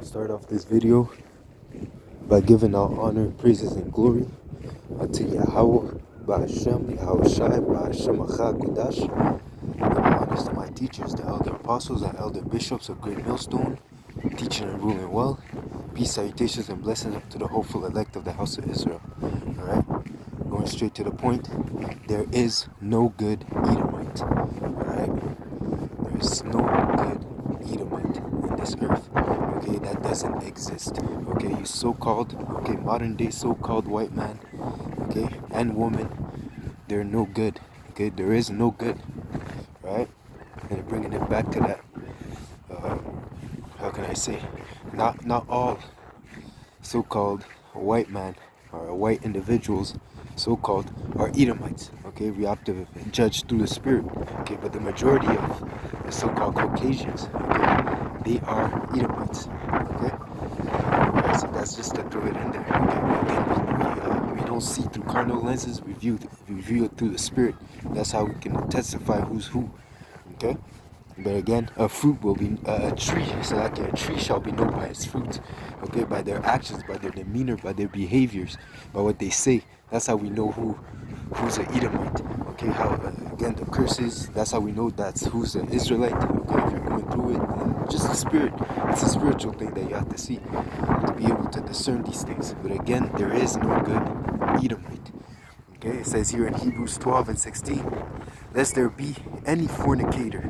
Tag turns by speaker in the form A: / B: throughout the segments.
A: Start off this video by giving all honor, praises, and glory unto Yahweh, Ba'ashem, Yahushai, Ba'ashem, Achad, Kodash. Giving honors to my teachers, the elder apostles and elder bishops of Great Millstone, teaching and ruling well. Peace, salutations, and blessings up to the hopeful elect of the house of Israel. Alright? Going straight to the point, there is no good Edomite. Alright? There is no good Edomite in this earth. Okay, that doesn't exist. Okay, you so-called, modern day so-called white man, okay, and woman, they're no good. Okay, there is no good. Right? And bringing it back to that, how can I say, not all so-called white man or white individuals so-called are Edomites. Okay, we have to judge through the spirit. Okay, but the majority of the so-called Caucasians, okay, they are Edomites. Okay, right, so that's just to throw it in there. Okay, again, we don't see through carnal lenses. We view it through the spirit. That's how we can testify who's who. Okay. But again, a fruit will be a tree. So like a tree shall be known by its fruit. Okay, by their actions, by their demeanor, by their behaviors, by what they say. That's how we know who's an Edomite. Okay, how again the curses. That's how we know that's who's an Israelite. Okay, if you're going through it, and just the spirit. It's a spiritual thing that you have to see to be able to discern these things. But again, there is no good Edomite. Okay, it says here in Hebrews 12 and 16, lest there be any fornicator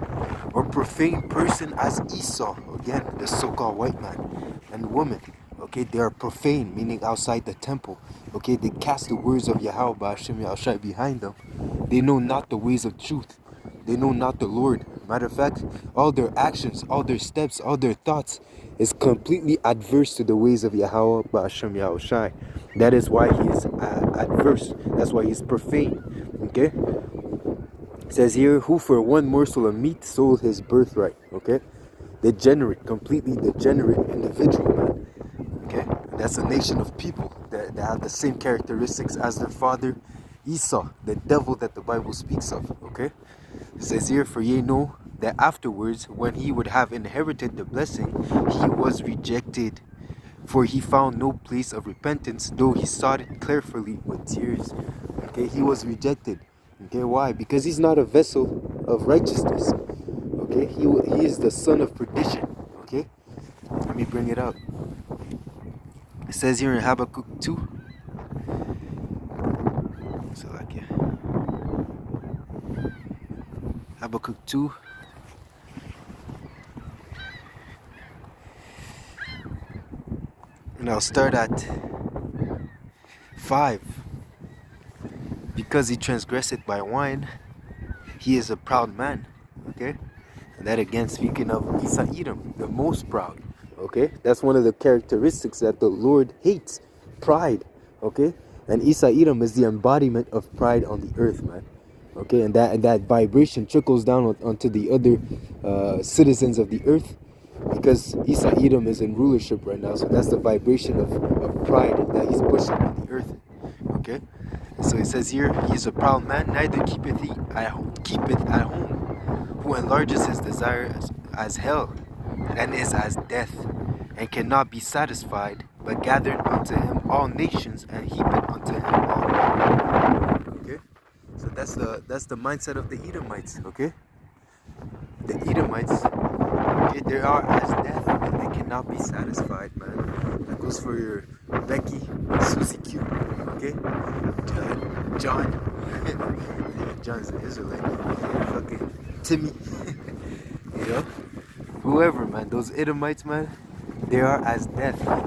A: or profane person as Esau, again, the so-called white man and woman. Okay, they are profane, meaning outside the temple. Okay, they cast the words of Yahweh Ba'ashem Yahushai behind them. They know not the ways of truth. They know not the Lord. Matter of fact, all their actions, all their steps, all their thoughts is completely adverse to the ways of Yahweh Ba'ashem Yahushai. That is why he is adverse. That's why he's profane. Okay? It says here, who for one morsel of meat sold his birthright. Okay? Degenerate, completely degenerate individual, man. Okay? And that's a nation of people that have the same characteristics as their father Esau, the devil that the Bible speaks of. Okay? It says here, for ye know that afterwards, when he would have inherited the blessing, he was rejected. For he found no place of repentance, though he sought it carefully with tears. Okay, he was rejected. Okay, why? Because he's not a vessel of righteousness. Okay, he is the son of perdition. Okay, let me bring it up. It says here in Habakkuk 2. So like, yeah. Habakkuk 2. And I'll start at 5. Because he transgressed by wine, he is a proud man. Okay? And that again speaking of Esau Edom, the most proud. Okay? That's one of the characteristics that the Lord hates. Pride. Okay? And Esau Edom is the embodiment of pride on the earth, man. Okay? And that vibration trickles down onto the other citizens of the earth. Because Esau Edom is in rulership right now. So that's the vibration of pride that he's pushing on the earth. Okay? So it says here, he is a proud man, neither keepeth at home, who enlarges his desire as hell, and is as death, and cannot be satisfied, but gathered unto him all nations, and heapeth unto him all. Okay? So that's the mindset of the Edomites, okay? The Edomites, okay, they are as death, and they cannot be satisfied, man. That goes for your Becky, Susie Q, okay? John. John's an Israelite. Fucking Timmy. You know? Whoever, man. Those Edomites, man, they are as death, man.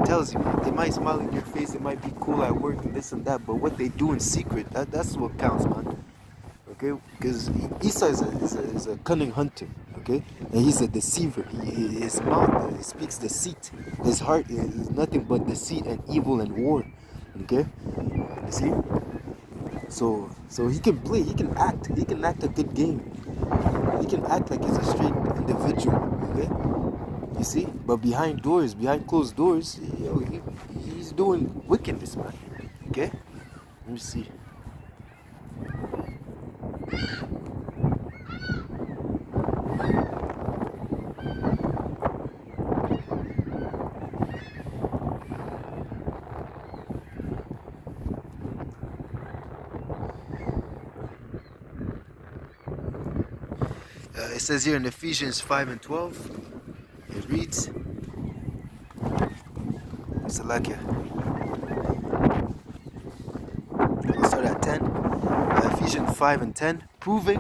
A: It tells you, man. They might smile in your face, they might be cool at work and this and that, but what they do in secret, that's what counts, man. Okay? Because Esau is a cunning hunter, okay? And he's a deceiver. His mouth, he speaks deceit. His heart is nothing but deceit and evil and war. Okay? You see? So he can play, he can act a good game. He can act like he's a straight individual, okay? You see? But behind closed doors, he's doing wickedness, man. Okay? Let me see. It says here in Ephesians 5 and 12, it reads, Salakia. I'll start at 10. Ephesians 5 and 10, proving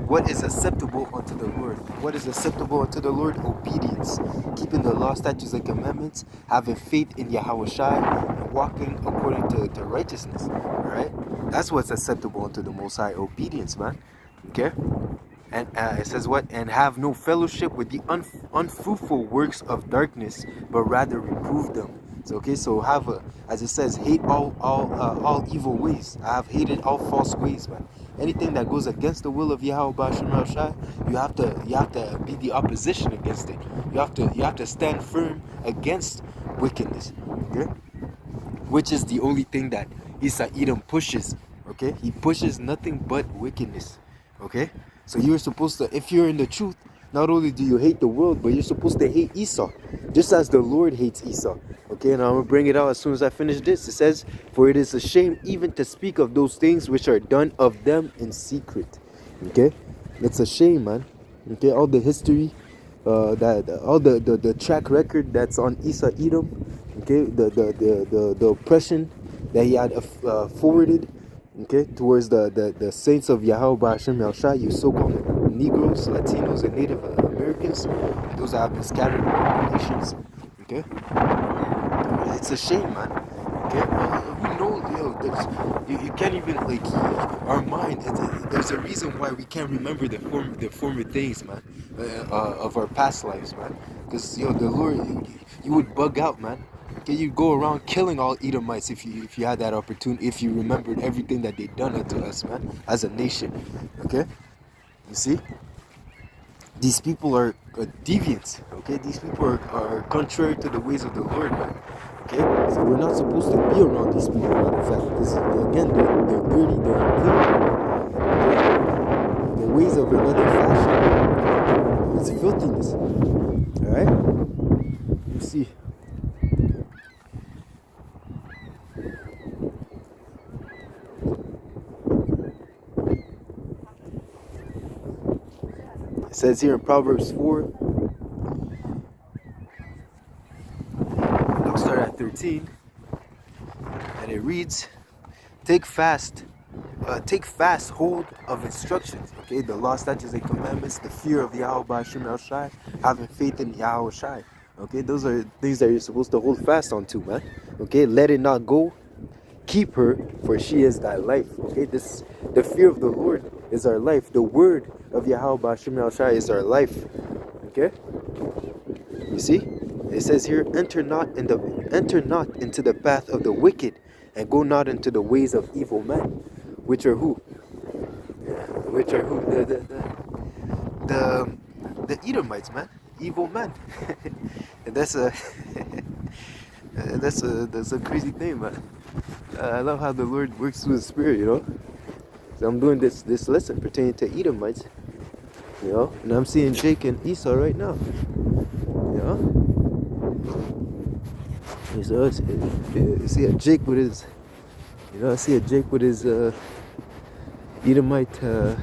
A: what is acceptable unto the Lord. What is acceptable unto the Lord? Obedience. Keeping the law, statutes, and commandments, having faith in Yahweh Shai, and walking according to righteousness. Alright? That's what's acceptable unto the Most High. Obedience, man. Okay? And it says what? And have no fellowship with the unfruitful works of darkness, but rather reprove them. So okay, so have a, as it says, hate all evil ways. I have hated all false ways, man. Anything that goes against the will of Yahweh Ba'Shem Shai, you have to be the opposition against it. You have to stand firm against wickedness. Okay, which is the only thing that Edom pushes. Okay, he pushes nothing but wickedness. Okay, so you're supposed to, if you're in the truth, not only do you hate the world, but you're supposed to hate Esau, just as the Lord hates Esau. Okay, now I'm going to bring it out as soon as I finish this. It says, for it is a shame even to speak of those things which are done of them in secret. Okay, it's a shame, man. Okay, all the history, all the track record that's on Esau Edom. Okay, the oppression that he had forwarded, okay, towards the saints of Yahweh Ba'Shem Yahushua, you so-called Negroes, Latinos, and Native Americans, those that have been scattered in nations. Okay, it's a shame, man. Okay, who knows? You can't even, like, our mind. There's a reason why we can't remember the former things, man, of our past lives, man. Because the Lord, you would bug out, man. Okay, you'd go around killing all Edomites if you had that opportunity, if you remembered everything that they'd done unto us, man, as a nation. Okay, you see, these people are deviants. Okay, these people are contrary to the ways of the Lord, man. Okay, so we're not supposed to be around these people. Matter of fact, because again, they're dirty, they're unclean. Okay? The ways of another fashion, it's filthiness. All right, you see. It says here in Proverbs 4, I'll start at 13, and it reads, take fast hold of instructions, okay, the law, statutes, and commandments, the fear of Yahweh Ba'Shem Yahushua, having faith in Yahweh Shai. Okay, those are things that you're supposed to hold fast on to, man. Okay, let it not go. Keep her, for she is thy life. Okay, the fear of the Lord is our life. The word of Yahweh Ba'Shem Yahushua is our life. Okay, you see, it says here, enter not into the path of the wicked, and go not into the ways of evil men, which are who? Which are who? The Edomites, man, evil men. And that's a that's a crazy thing, man. I love how the Lord works through the Spirit, you know. So I'm doing this lesson pertaining to Edomites, you know, and I'm seeing Jake and Esau right now, you know. So you see a Jake with his, you know, I see a Jake with his Edomite, Edomite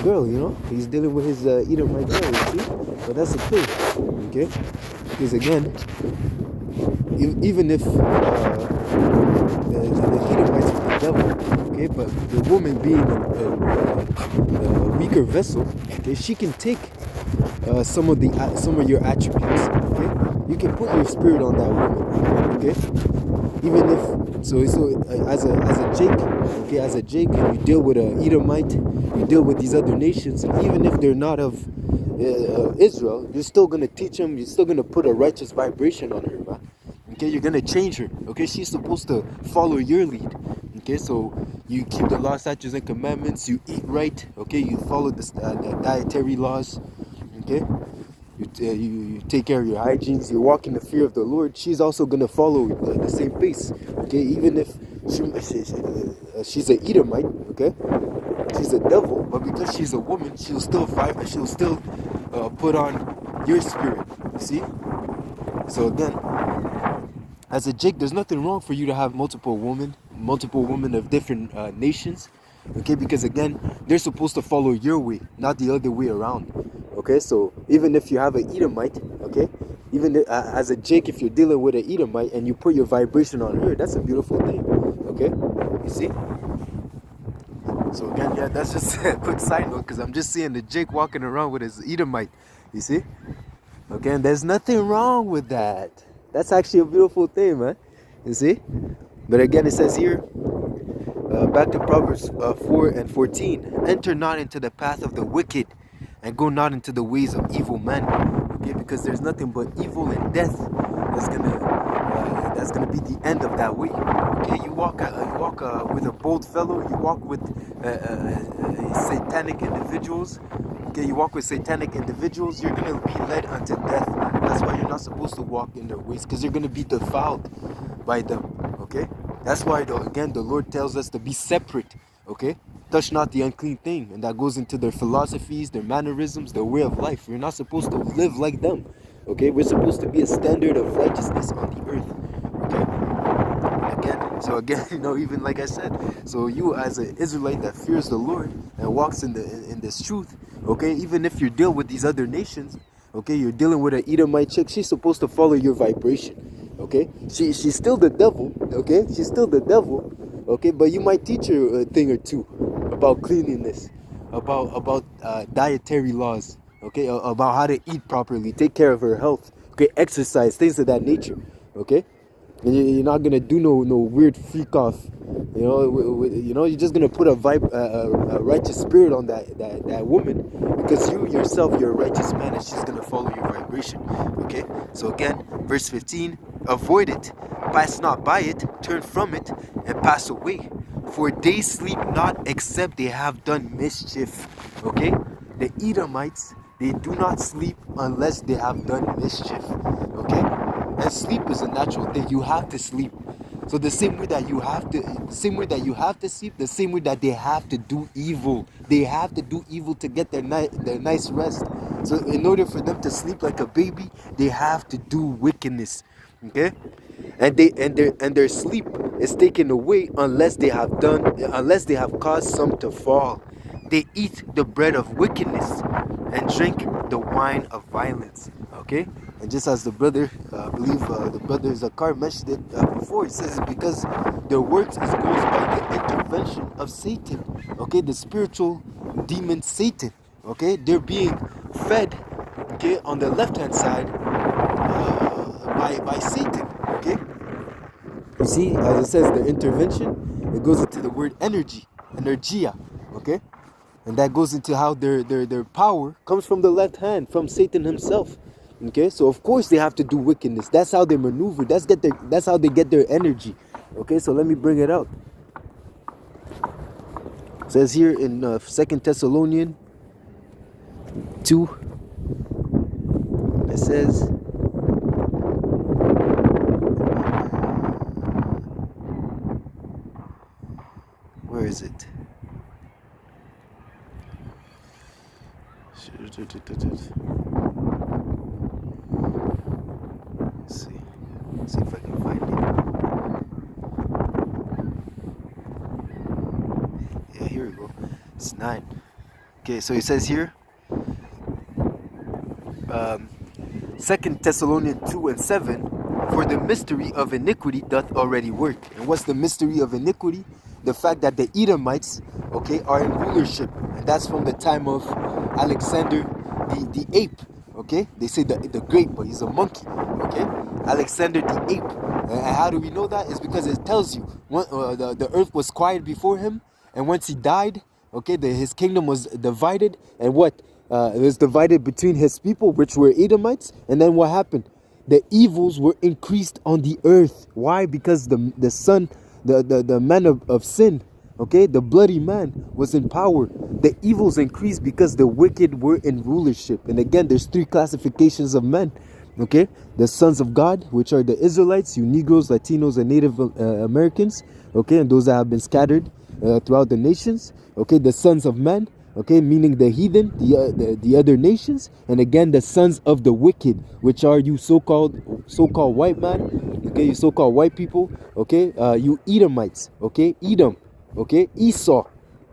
A: girl, you know. He's dealing with his Edomite girl, you see. But that's the thing, okay? Because again, even if the Edomites are the devil, okay, but the woman being a weaker vessel, okay, she can take some of your attributes, okay. You can put your spirit on that woman, okay. Even if so as a Jake, okay, as a Jake, and you deal with a Edomite, you deal with these other nations, even if they're not of Israel, you're still gonna teach them. You're still gonna put a righteous vibration on her, man. Okay, you're gonna change her. Okay, she's supposed to follow your lead. Okay, so you keep the law, statutes, and commandments. You eat right. Okay, you follow the dietary laws. Okay, you take care of your hygienes. You walk in the fear of the Lord. She's also gonna follow the same pace. Okay, even if she's an Edomite. Okay, she's a devil, but because she's a woman, she'll still fight. She'll still put on your spirit. You see? So again, as a Jake, there's nothing wrong for you to have multiple women of different nations. Okay, because again, they're supposed to follow your way, not the other way around. Okay, so even if you have an Edomite, okay, even as a Jake, if you're dealing with an Edomite and you put your vibration on her, that's a beautiful thing. Okay, you see. So again, yeah, that's just a quick side note because I'm just seeing the Jake walking around with his Edomite. You see? Again, there's nothing wrong with that. That's actually a beautiful thing, man. You see? But again, it says here, back to Proverbs 4 and 14. Enter not into the path of the wicked, and go not into the ways of evil men. Okay, because there's nothing but evil and death that's gonna be the end of that way. Okay, you walk with a bold fellow. You walk with satanic individuals. Okay, you walk with satanic individuals. You're gonna be led unto death. That's why you're not supposed to walk in their ways, because you're gonna be defiled by them. Okay, that's why again the Lord tells us to be separate. Okay, touch not the unclean thing, and that goes into their philosophies, their mannerisms, their way of life. We're not supposed to live like them. Okay, we're supposed to be a standard of righteousness on the earth. Okay, so again, even like I said, so you as an Israelite that fears the Lord and walks in this truth, okay, even if you deal with these other nations, okay, you're dealing with an Edomite chick, she's supposed to follow your vibration. Okay, she's still the devil. Okay, she's still the devil. Okay, but you might teach her a thing or two about cleanliness, about dietary laws. Okay, about how to eat properly, take care of her health. Okay, exercise, things of that nature. Okay, and you're not gonna do no weird freak off. You're just gonna put a righteous spirit on that woman, because you yourself, you're a righteous man, and she's gonna follow your vibration. Okay, so again, verse 15: avoid it, pass not by it, turn from it, and pass away. For they sleep not except they have done mischief. Okay, the Edomites, they do not sleep unless they have done mischief. Okay, and sleep is a natural thing. You have to sleep. So the same way that you have to sleep, the same way that they have to do evil. They have to do evil to get their nice rest. So in order for them to sleep like a baby, they have to do wickedness. Okay? And their sleep is taken away unless they have caused some to fall. They eat the bread of wickedness and drink the wine of violence. Okay, and just as the brother, I believe the brother Zakar mentioned it before, it says because their works goes by the intervention of Satan. Okay, the spiritual demon Satan. Okay, they're being fed. Okay, on the left hand side by Satan. Okay, you see, as it says, the intervention, it goes into the word energia. Okay, and that goes into how their power comes from the left hand, from Satan himself. Okay, so of course they have to do wickedness. That's how they maneuver. That's how they get their energy. Okay, so let me bring it out. It says here in 2 Thessalonians 2, it says, where is it? Let's see if I can find it. Yeah, here we go. It's 9. Okay, so it says here, 2 Thessalonians 2 and 7, for the mystery of iniquity doth already work. And what's the mystery of iniquity? The fact that the Edomites, okay, are in rulership. And that's from the time of Alexander the ape. Okay, they say the great, but he's a monkey. Okay, Alexander the ape. And how do we know that? It's because it tells you the earth was quiet before him, and once he died, okay, his kingdom was divided, and what? It was divided between his people, which were Edomites, and then what happened? The evils were increased on the earth. Why? Because the son, the man of sin, okay, the bloody man was in power. The evils increased because the wicked were in rulership. And again, there's 3 classifications of men. Okay, the sons of God, which are the Israelites, you Negroes, Latinos, and Native Americans. Okay, and those that have been scattered throughout the nations. Okay, the sons of man. Okay, meaning the heathen, the other nations, and again the sons of the wicked, which are you so-called white man. Okay, you so-called white people. Okay, you Edomites. Okay, Edom. Okay, Esau.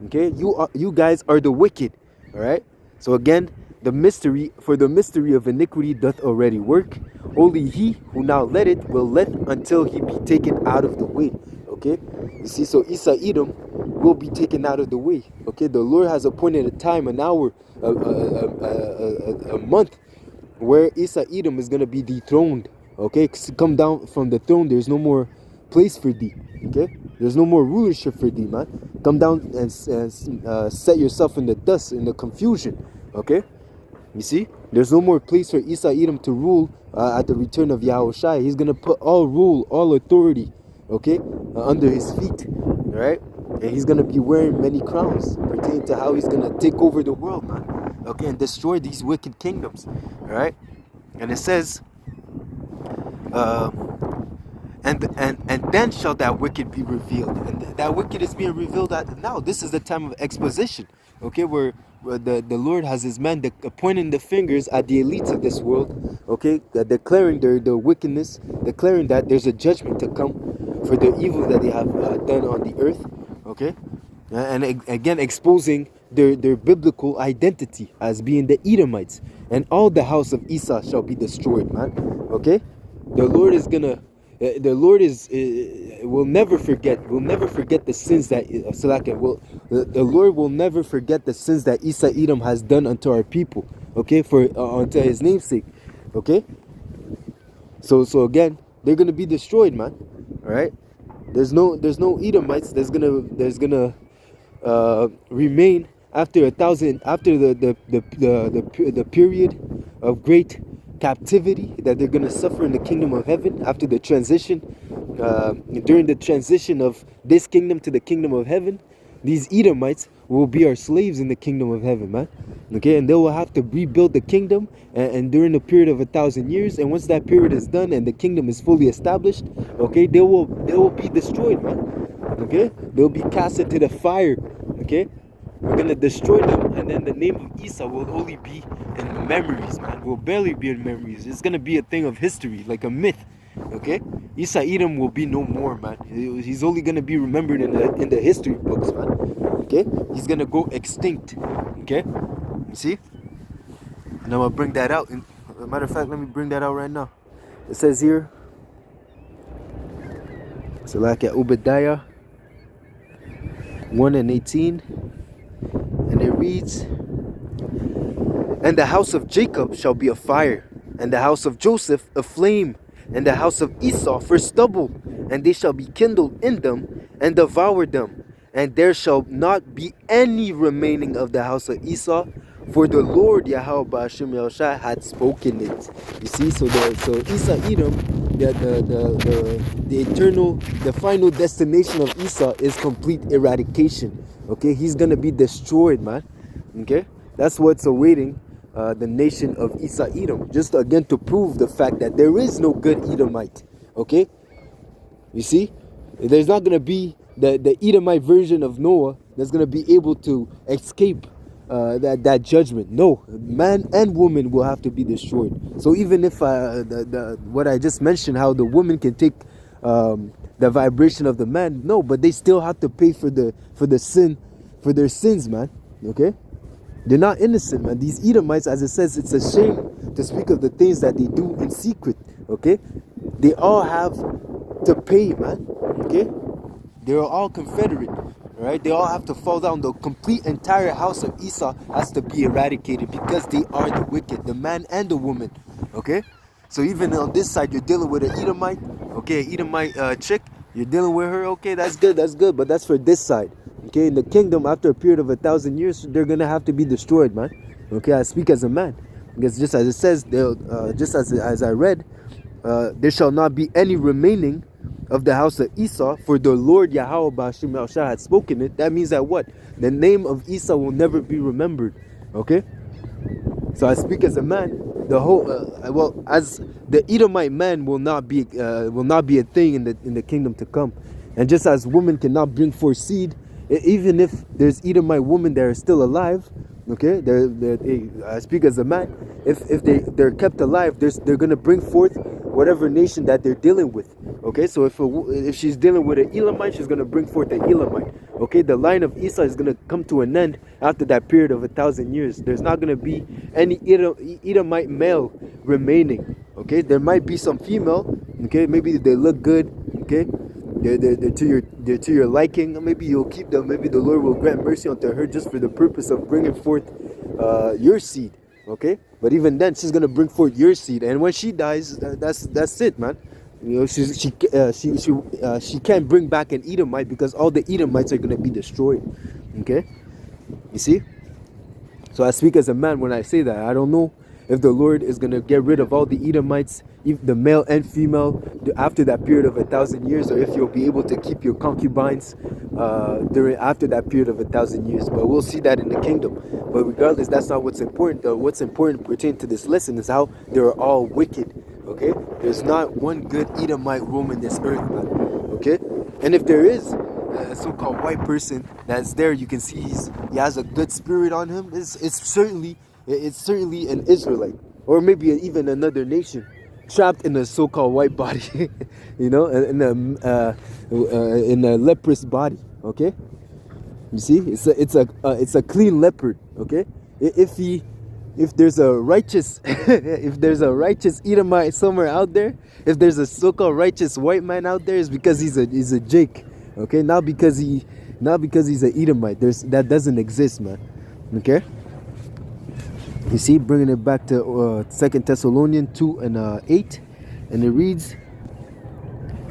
A: Okay, you guys are the wicked. All right. So again, the mystery of iniquity doth already work. Only he who now let it will let until he be taken out of the way. Okay. You see, so Isa Edom will be taken out of the way. Okay. The Lord has appointed a time, an hour, a month where Isa Edom is gonna be dethroned. Okay, come down from the throne. There's no more place for thee. Okay, there's no more rulership for thee, man. Come down and set yourself in the dust, in the confusion. Okay, you see, there's no more place for Isa Edom to rule at the return of Yahushua. He's gonna put all rule, all authority, okay, under his feet. All right, and he's gonna be wearing many crowns, pertaining to how he's gonna take over the world, man. Okay, and destroy these wicked kingdoms. All right, and it says. Uh, and then shall that wicked be revealed, and that wicked is being revealed at now. This is the time of exposition, okay, where the Lord has his man pointing the fingers at the elites of this world, okay, declaring their wickedness, declaring that there's a judgment to come for the evil that they have done on the earth, okay, and again exposing their biblical identity as being the Edomites, and all the house of Esau shall be destroyed, man. Okay, the Lord is gonna the Lord is will never forget the sins that the Lord will never forget the sins that Isa Edom has done unto our people, okay, for unto his namesake. Okay, so again, they're gonna be destroyed, man. All right, there's no Edomites there's gonna remain after the period of great captivity that they're going to suffer in the kingdom of heaven after the transition, during the transition of this kingdom to the kingdom of heaven. These Edomites will be our slaves in the kingdom of heaven, man. Okay, and they will have to rebuild the kingdom, and during the period of 1,000 years, and once that period is done and the kingdom is fully established, okay, they will be destroyed, man. Okay, they'll be cast into the fire. Okay, we're gonna destroy them, and then the name of Esau will only be in the memories, man. Will barely be in memories. It's gonna be a thing of history, like a myth. Okay, Esau Edom will be no more, man. He's only gonna be remembered in the history books, man. Okay, he's gonna go extinct. Okay, you see. And I'm gonna bring that out. As a matter of fact, let me bring that out right now. It says here. So like at Obadiah 1:18, and it reads, and the house of Jacob shall be a fire, and the house of Joseph a flame, and the house of Esau for stubble, and they shall be kindled in them and devour them, and there shall not be any remaining of the house of Esau, for the Lord Yahweh Ba'ashim Yahushua had spoken it. You see, so Esau Edom, the eternal, the final destination of Esau is complete eradication. Okay, he's gonna be destroyed, man. Okay, that's what's awaiting the nation of Esau Edom. Just again to prove the fact that there is no good Edomite. Okay, you see, there's not gonna be the Edomite version of Noah that's gonna be able to escape that judgment. No, man and woman will have to be destroyed. So even if what I just mentioned, how the woman can take the vibration of the man, no, but they still have to pay for their sins, man. Okay, they're not innocent, man. These Edomites, as it says, it's a shame to speak of the things that they do in secret. Okay, they all have to pay, man. Okay, they're all confederate. Right? They all have to fall down. The complete entire house of Esau has to be eradicated because they are the wicked, the man and the woman. Okay? So even on this side, you're dealing with an Edomite. Okay, Edomite chick. You're dealing with her. Okay, that's good. But that's for this side. Okay, in the kingdom, after a period of 1,000 years, they're gonna have to be destroyed, man. Okay, I speak as a man. Because just as it says, just as I read, there shall not be any remaining of the house of Esau, for the Lord Yahweh Ba'ashim Yahushua had spoken it. That means that what? The name of Esau will never be remembered. Okay? So I speak as a man. The whole as the Edomite man will not be a thing in the kingdom to come. And just as women cannot bring forth seed, even if there's Edomite women that are still alive, okay, I speak as a man. If they're kept alive, they're gonna bring forth whatever nation that they're dealing with. Okay, so if she's dealing with an Elamite, she's gonna bring forth an Elamite. Okay, the line of Esau is going to come to an end after that period of 1,000 years. There's not going to be any Edomite male remaining. Okay, there might be some female. Okay, maybe they look good. Okay, they're to your liking. Maybe you'll keep them. Maybe the Lord will grant mercy unto her just for the purpose of bringing forth your seed. Okay, but even then, she's gonna bring forth your seed, and when she dies, that's it, man. You know, she can't bring back an Edomite because all the Edomites are gonna be destroyed. Okay, you see. So I speak as a man when I say that. I don't know if the Lord is going to get rid of all the Edomites, the male and female, after that period of 1,000 years, or if you'll be able to keep your concubines after that period of 1,000 years. But we'll see that in the kingdom. But regardless, that's not what's important. Though. What's important pertaining to this lesson is how they're all wicked. Okay, there's not one good Edomite roaming this earth, man. Okay, and if there is a so-called white person that's there, you can see he has a good spirit on him. It's certainly an Israelite, or maybe even another nation, trapped in a so-called white body, you know, in a leprous body. Okay, you see, it's a clean leopard. Okay, if there's a righteous if there's a righteous Edomite somewhere out there, if there's a so-called righteous white man out there, it's because he's a Jake. Okay, not because he's an Edomite. That doesn't exist, man. Okay, you see, bringing it back to 2 Thessalonians 2 and 8, and it reads,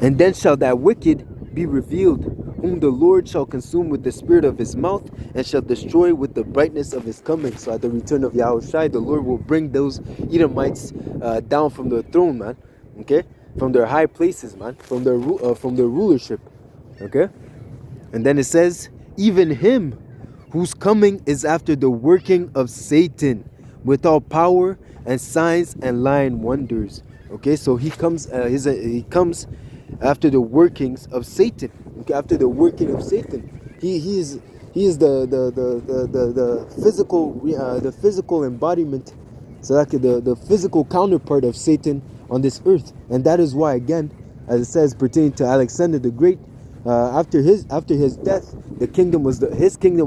A: "And then shall that wicked be revealed, whom the Lord shall consume with the spirit of his mouth, and shall destroy with the brightness of his coming." So at the return of Yahushua, the Lord will bring those Edomites down from their throne, man. Okay, from their high places, man, from their rulership. Okay, and then it says, "Even him whose coming is after the working of Satan, with all power and signs and lying wonders." Okay, so he comes after the workings of Satan. Okay, after the working of Satan, he is the physical embodiment, so like the physical counterpart of Satan on this earth. And that is why, again, as it says pertaining to Alexander the Great, after his death, his kingdom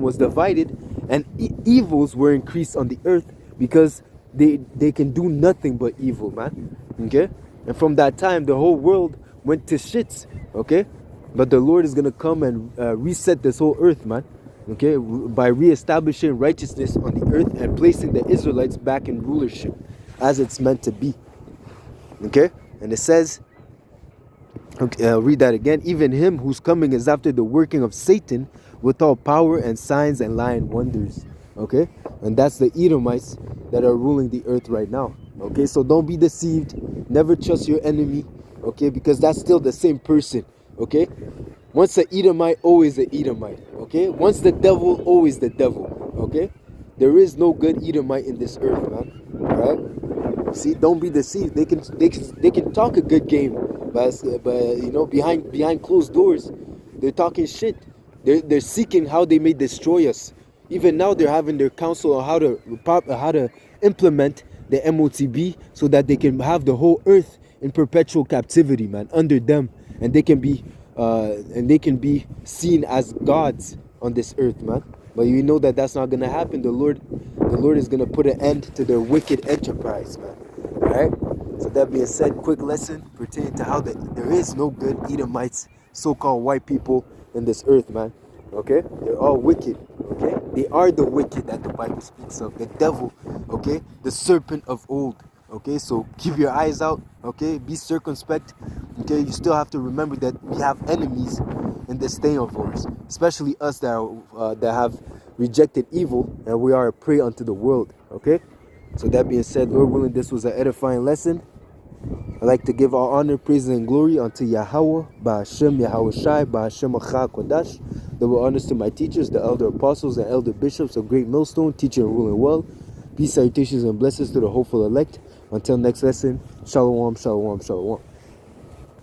A: was divided, and evils were increased on the earth, because they can do nothing but evil, man. Okay, and from that time the whole world went to shits. Okay, but the Lord is gonna come and reset this whole earth, man. Okay, by reestablishing righteousness on the earth and placing the Israelites back in rulership as it's meant to be. Okay, and it says, okay, I'll read that again. "Even him whose coming is after the working of Satan, with all power and signs and lying wonders." Okay, and that's the Edomites that are ruling the earth right now. Okay, so don't be deceived. Never trust your enemy. Okay, because that's still the same person. Okay, once an Edomite, always an Edomite. Okay, once the devil, always the devil. Okay, there is no good Edomite in this earth, man. All right. See, don't be deceived. They can talk a good game, but you know, behind closed doors, they're talking shit. They're seeking how they may destroy us. Even now, they're having their council on how to implement the MOTB, so that they can have the whole earth in perpetual captivity, man, under them, and they can be seen as gods on this earth, man. But you know that that's not gonna happen. The Lord is gonna put an end to their wicked enterprise, man. All right. So that being said, quick lesson pertaining to how there is no good Edomites, so-called white people in this earth, man. Okay, they're all wicked. Okay, they are the wicked that the Bible speaks of, the devil. Okay, the serpent of old. Okay, so keep your eyes out. Okay, be circumspect. Okay, you still have to remember that we have enemies in this thing of ours, especially us that have rejected evil, and we are a prey unto the world. Okay, so that being said, Lord willing, this was an edifying lesson. I'd like to give all honor, praise, and glory unto Yahweh, Ba'ashem Yahushai, Ba'ashem Achah Kodash. Double honors to my teachers, the elder apostles and elder bishops of Great Millstone, teaching and ruling well. Peace, salutations, and blessings to the hopeful elect. Until next lesson, shalom, shalom, shalom.